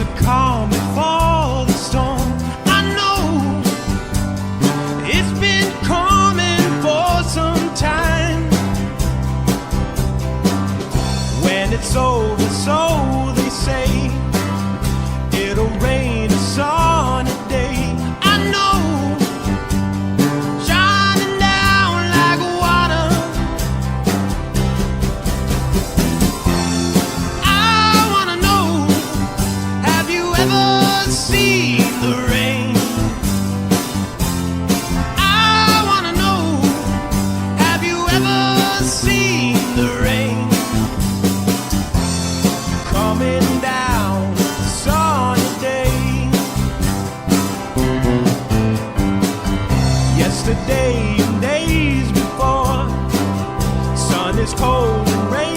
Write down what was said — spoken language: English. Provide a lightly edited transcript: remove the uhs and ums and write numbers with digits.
a calm before the storm. I know it's been coming for some time. When it's over, so they say, it'll rain a sunny day. I know, shining down like water. I wanna know, have you ever seen the rain? I wanna know, have you ever seen the rain? Coming down a sunny day. Yesterday and days before, sun is cold and rain